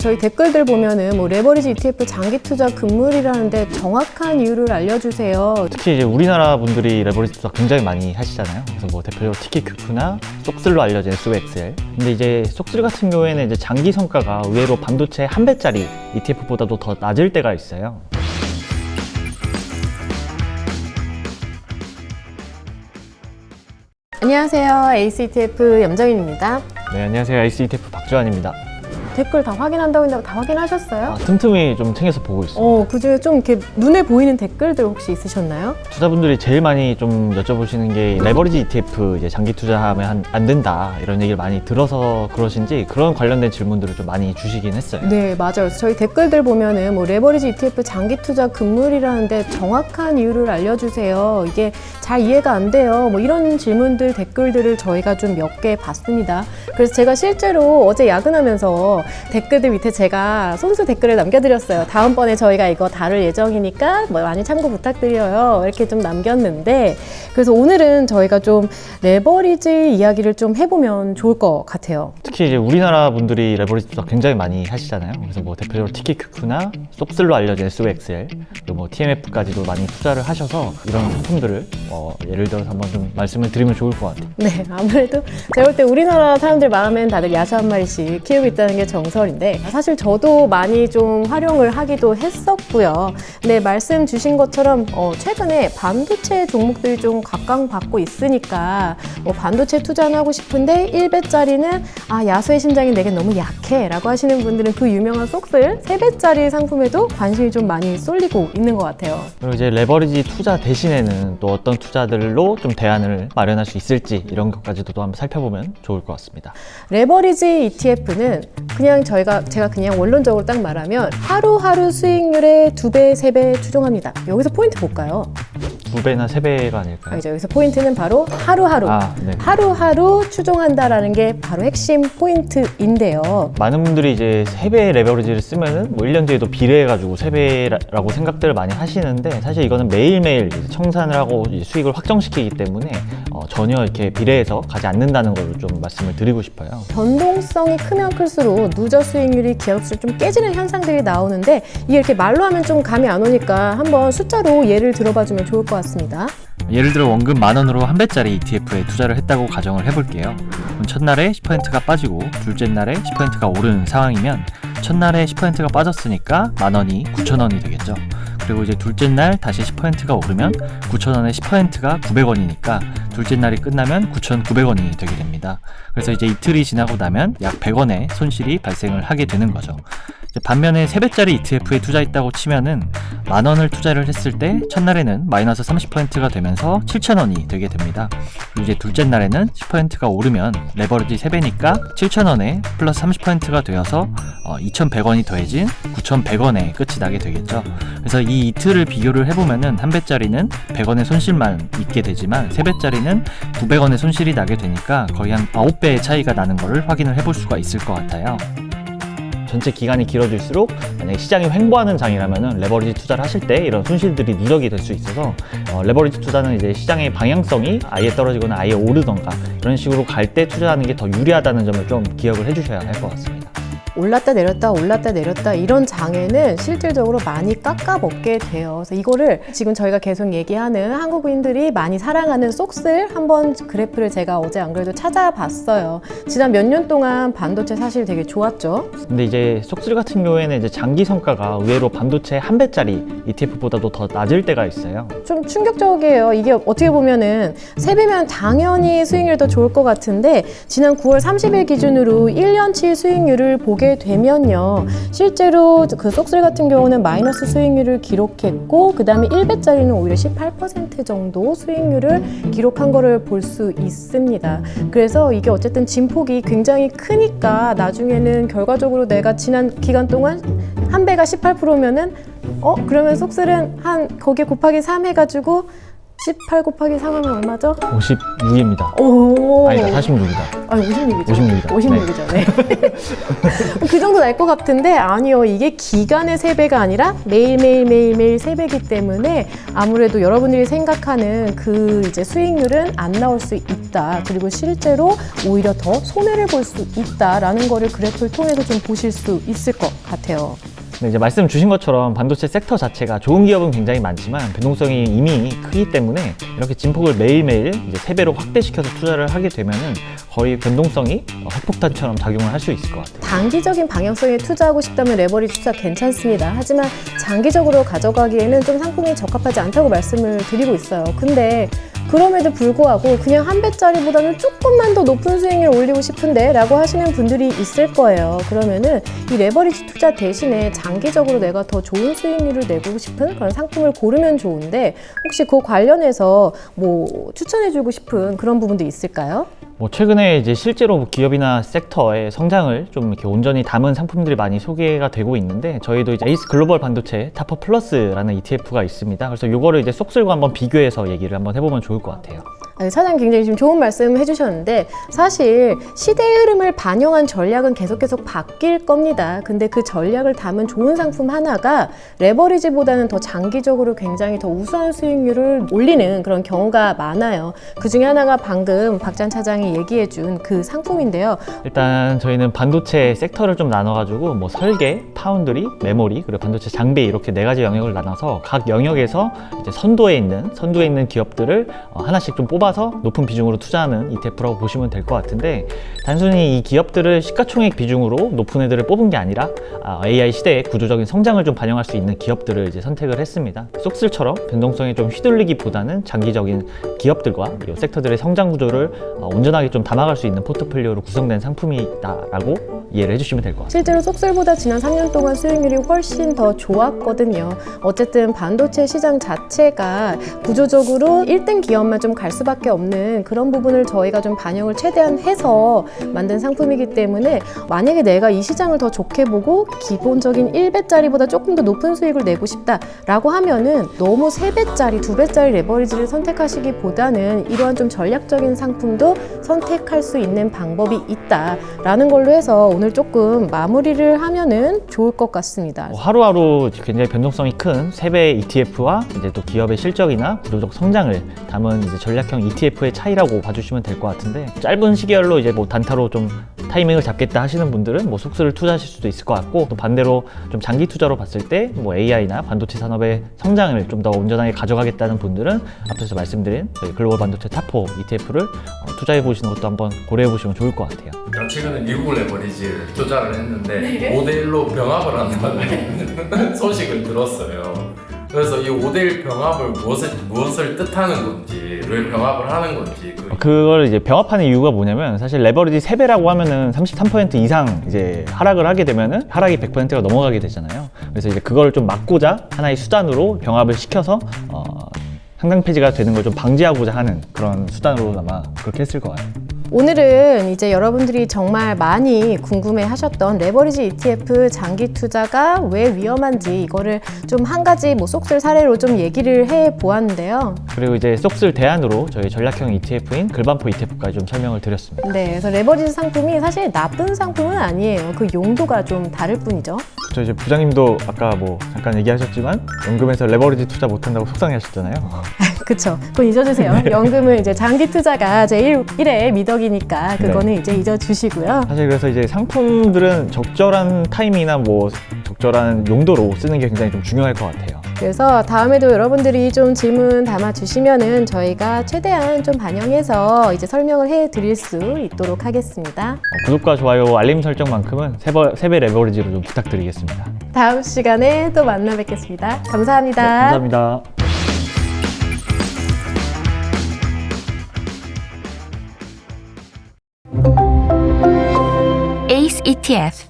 저희 댓글들 보면은 뭐 레버리지 ETF 장기 투자 금물이라는데 정확한 이유를 알려주세요. 특히 이제 우리나라 분들이 레버리지 투자 굉장히 많이 하시잖아요. 그래서 뭐 대표적으로 TKQQ나 속슬로 알려진 SOXL. 근데 이제 속슬 같은 경우에는 이제 장기 성과가 의외로 반도체 한 배짜리 ETF보다도 더 낮을 때가 있어요. 안녕하세요. 에이스 ETF 염정인입니다. 네, 안녕하세요. 에이스 ETF 박주환입니다. 댓글 다 확인한다고 했는데 다 확인하셨어요? 틈틈이 좀 챙겨서 보고 있어요. 그중에 좀 이렇게 눈에 보이는 댓글들 혹시 있으셨나요? 투자분들이 제일 많이 좀 여쭤보시는 게 레버리지 ETF 이제 장기 투자하면 안 된다 이런 얘기를 많이 들어서 그러신지 그런 관련된 질문들을 좀 많이 주시긴 했어요. 네, 맞아요. 저희 댓글들 보면은 뭐 레버리지 ETF 장기 투자 금물이라는데 정확한 이유를 알려주세요. 이게 잘 이해가 안 돼요. 뭐 이런 질문들 댓글들을 저희가 좀 몇 개 봤습니다. 그래서 제가 실제로 어제 야근하면서 댓글들 밑에 제가 손수 댓글을 남겨드렸어요. 다음번에 저희가 이거 다룰 예정이니까 뭐 많이 참고 부탁드려요. 이렇게 좀 남겼는데, 그래서 오늘은 저희가 좀 레버리지 이야기를 좀 해보면 좋을 것 같아요. 특히 이제 우리나라 분들이 레버리지 투자 굉장히 많이 하시잖아요. 그래서 뭐 대표적으로 TKQQ나 속슬로 알려진 SOXL 그리고 뭐 TMF까지도 많이 투자를 하셔서 이런 상품들을 예를 들어서 한번 좀 말씀을 드리면 좋을 것 같아요. 네, 아무래도 제가 볼 때 우리나라 사람들 마음엔 다들 야수 한 마리씩 키우고 있다는 게 정설인데, 사실 저도 많이 좀 활용을 하기도 했었고요. 근데 말씀 주신 것처럼 최근에 반도체 종목들이 좀 각광받고 있으니까 뭐 반도체 투자는 하고 싶은데 1배짜리는 야수의 심장이 내게 너무 약해 라고 하시는 분들은 그 유명한 속슬 3배짜리 상품에도 관심이 좀 많이 쏠리고 있는 것 같아요. 그리고 이제 레버리지 투자 대신에는 또 어떤 투자들로 좀 대안을 마련할 수 있을지 이런 것까지도 또 한번 살펴보면 좋을 것 같습니다. 레버리지 ETF는 그냥 제가 그냥 원론적으로 딱 말하면 하루하루 수익률의 2배, 3배 추정합니다. 여기서 포인트 볼까요? 2배나 3배가 아닐까요? 아니죠. 여기서 포인트는 바로 하루하루. 네. 하루하루 추정한다라는 게 바로 핵심 포인트인데요. 많은 분들이 이제 3배의 레버리지를 쓰면은 뭐 1년 뒤에도 비례해가지고 3배라고 생각들을 많이 하시는데, 사실 이거는 매일매일 청산을 하고 수익을 확정시키기 때문에 전혀 이렇게 비례해서 가지 않는다는 걸 좀 말씀을 드리고 싶어요. 변동성이 크면 클수록 누적 수익률이 기하급수로 좀 깨지는 현상들이 나오는데, 이게 이렇게 말로 하면 좀 감이 안 오니까 한번 숫자로 예를 들어봐주면 좋을 것 같습니다. 예를 들어 원금 10,000원으로 한 배짜리 ETF에 투자를 했다고 가정을 해볼게요. 그럼 첫날에 10%가 빠지고 둘째 날에 10%가 오르는 상황이면 첫날에 10%가 빠졌으니까 10,000원이 9,000원이 되겠죠. 그리고 이제 둘째 날 다시 10%가 오르면 9,000원에 10%가 900원이니까 둘째 날이 끝나면 9,900원이 되게 됩니다. 그래서 이제 이틀이 지나고 나면 약 100원의 손실이 발생을 하게 되는 거죠. 반면에 3배짜리 ETF에 투자했다고 치면은 10,000원을 투자를 했을 때 첫날에는 마이너스 30%가 되면서 7,000원이 되게 됩니다. 그리고 이제 둘째 날에는 10%가 오르면 레버리지 3배니까 7,000원에 플러스 30%가 되어서 2,100원이 더해진 9,100원에 끝이 나게 되겠죠. 그래서 이 이틀을 비교를 해보면은 한 배짜리는 100원의 손실만 있게 되지만 3배짜리는 900원의 손실이 나게 되니까 거의 한 9배의 차이가 나는 것을 확인을 해볼 수가 있을 것 같아요. 전체 기간이 길어질수록 만약에 시장이 횡보하는 장이라면 레버리지 투자를 하실 때 이런 손실들이 누적이 될 수 있어서 레버리지 투자는 이제 시장의 방향성이 아예 떨어지거나 아예 오르던가 이런 식으로 갈 때 투자하는 게 더 유리하다는 점을 좀 기억을 해주셔야 할 것 같습니다. 올랐다 내렸다 올랐다 내렸다 이런 장에는 실질적으로 많이 깎아먹게 돼요. 그래서 이거를 지금 저희가 계속 얘기하는 한국인들이 많이 사랑하는 속슬 한번 그래프를 제가 어제 안 그래도 찾아봤어요. 지난 몇 년 동안 반도체 사실 되게 좋았죠. 근데 이제 속슬 같은 경우에는 이제 장기 성과가 의외로 반도체 한 배짜리 ETF보다도 더 낮을 때가 있어요. 좀 충격적이에요. 이게 어떻게 보면은 3배면 당연히 수익률이 더 좋을 것 같은데, 지난 9월 30일 기준으로 1년치 수익률을 보게 되면요, 실제로 그 속슬 같은 경우는 마이너스 수익률을 기록했고, 그 다음에 1배짜리는 오히려 18% 정도 수익률을 기록한 거를 볼 수 있습니다. 그래서 이게 어쨌든 진폭이 굉장히 크니까 나중에는 결과적으로 내가 지난 기간 동안 한 배가 18%면은 그러면 속슬은 거기에 곱하기 3 해가지고 18 곱하기 4하면 얼마죠? 56입니다. 오. 아니다, 46이다. 아니 56이죠. 56이다. 56이죠. 네. 그 정도 날 것 같은데 아니요. 이게 기간의 3배가 아니라 매일매일 3배이기 때문에 아무래도 여러분들이 생각하는 그 이제 수익률은 안 나올 수 있다. 그리고 실제로 오히려 더 손해를 볼 수 있다라는 거를 그래프를 통해서 좀 보실 수 있을 것 같아요. 네, 이제 말씀 주신 것처럼 반도체 섹터 자체가 좋은 기업은 굉장히 많지만 변동성이 이미 크기 때문에 이렇게 진폭을 매일매일 이제 3배로 확대시켜서 투자를 하게 되면은 거의 변동성이 핵폭탄처럼 작용을 할 수 있을 것 같아요. 단기적인 방향성에 투자하고 싶다면 레버리지 투자 괜찮습니다. 하지만 장기적으로 가져가기에는 좀 상품이 적합하지 않다고 말씀을 드리고 있어요. 근데 그럼에도 불구하고 그냥 한 배짜리보다는 조금만 더 높은 수익률을 올리고 싶은데 라고 하시는 분들이 있을 거예요. 그러면은 이 레버리지 투자 대신에 장기적으로 내가 더 좋은 수익률을 내고 싶은 그런 상품을 고르면 좋은데 혹시 그 관련해서 뭐 추천해주고 싶은 그런 부분도 있을까요? 뭐 최근에 이제 실제로 기업이나 섹터의 성장을 좀 이렇게 온전히 담은 상품들이 많이 소개가 되고 있는데 저희도 이제 에이스 글로벌 반도체 타퍼 플러스라는 ETF가 있습니다. 그래서 이거를 이제 쏙쓸과 한번 비교해서 얘기를 한번 해보면 좋을 것 같아요. 사장님 굉장히 지금 좋은 말씀 해주셨는데 사실 시대의 흐름을 반영한 전략은 계속 바뀔 겁니다. 근데 그 전략을 담은 좋은 상품 하나가 레버리지보다는 더 장기적으로 굉장히 더 우수한 수익률을 올리는 그런 경우가 많아요. 그 중에 하나가 방금 박찬 차장이 얘기해준 그 상품인데요. 일단 저희는 반도체 섹터를 좀 나눠가지고 뭐 설계, 파운드리, 메모리, 그리고 반도체 장비 이렇게 4가지 영역을 나눠서 각 영역에서 이제 선두에 있는 기업들을 하나씩 좀 뽑아서 높은 비중으로 투자하는 ETF라고 보시면 될 것 같은데 단순히 이 기업들을 시가총액 비중으로 높은 애들을 뽑은 게 아니라 AI 시대의 구조적인 성장을 좀 반영할 수 있는 기업들을 이제 선택을 했습니다. 쏙쓸처럼 변동성에 좀 휘둘리기보다는 장기적인 기업들과 이 섹터들의 성장 구조를 온전하게 좀 담아갈 수 있는 포트폴리오로 구성된 상품이다라고 이해를 해주시면 될 것 같아요. 실제로 쏙쓸보다 지난 3년 동안 수익률이 훨씬 더 좋았거든요. 어쨌든 반도체 시장 자체가 구조적으로 1등 기업만 좀 갈 수밖에 없는 그런 부분을 저희가 좀 반영을 최대한 해서 만든 상품이기 때문에 만약에 내가 이 시장을 더 좋게 보고 기본적인 1배짜리보다 조금 더 높은 수익을 내고 싶다라고 하면은 너무 3배짜리, 2배짜리 레버리지를 선택하시기보다는 이러한 좀 전략적인 상품도 선택할 수 있는 방법이 있다라는 걸로 해서 오늘 조금 마무리를 하면은 좋을 것 같습니다. 하루하루 굉장히 변동성이 큰 3배 ETF와 이제 또 기업의 실적이나 구조적 성장을 담은 이제 전략형 ETF의 차이라고 봐주시면 될 것 같은데 짧은 시기열로 이제 뭐 단타로 좀 타이밍을 잡겠다 하시는 분들은 뭐 속수를 투자하실 수도 있을 것 같고 또 반대로 좀 장기 투자로 봤을 때 뭐 AI나 반도체 산업의 성장을 좀 더 온전하게 가져가겠다는 분들은 앞서서 말씀드린 저희 글로벌 반도체 타포 ETF를 투자해 보시는 것도 한번 고려해 보시면 좋을 것 같아요. 최근에 미국 레버리지를 투자를 했는데 5대1로 병합을 한다는 소식을 들었어요. 그래서 이 5대1 병합을 무엇을 뜻하는 건지, 왜 병합을 하는 건지 그걸 이제 병합하는 이유가 뭐냐면 사실 레버리지 3배라고 하면은 33% 이상 이제 하락을 하게 되면은 하락이 100%가 넘어가게 되잖아요. 그래서 이제 그걸 좀 막고자 하나의 수단으로 병합을 시켜서 상당 폐지가 되는 걸 좀 방지하고자 하는 그런 수단으로 아마 그렇게 했을 거예요. 오늘은 이제 여러분들이 정말 많이 궁금해 하셨던 레버리지 ETF 장기 투자가 왜 위험한지 이거를 좀 한 가지 뭐 쏙쓸 사례로 좀 얘기를 해 보았는데요. 그리고 이제 쏙쓸 대안으로 저희 전략형 ETF인 글반포 ETF까지 좀 설명을 드렸습니다. 네, 그래서 레버리지 상품이 사실 나쁜 상품은 아니에요. 그 용도가 좀 다를 뿐이죠. 저 이제 부장님도 아까 뭐 잠깐 얘기하셨지만 연금에서 레버리지 투자 못한다고 속상해하셨잖아요. 그쵸. 그건 잊어주세요. 연금은 이제 장기 투자가 제 1의 미덕이니까 그거는 이제 잊어주시고요. 사실 그래서 이제 상품들은 적절한 타이밍이나 뭐 적절한 용도로 쓰는 게 굉장히 좀 중요할 것 같아요. 그래서 다음에도 여러분들이 좀 질문 담아주시면은 저희가 최대한 좀 반영해서 이제 설명을 해드릴 수 있도록 하겠습니다. 구독과 좋아요, 알림 설정만큼은 3배 레버리지로 좀 부탁드리겠습니다. 다음 시간에 또 만나 뵙겠습니다. 감사합니다. 네, 감사합니다. ACE ETF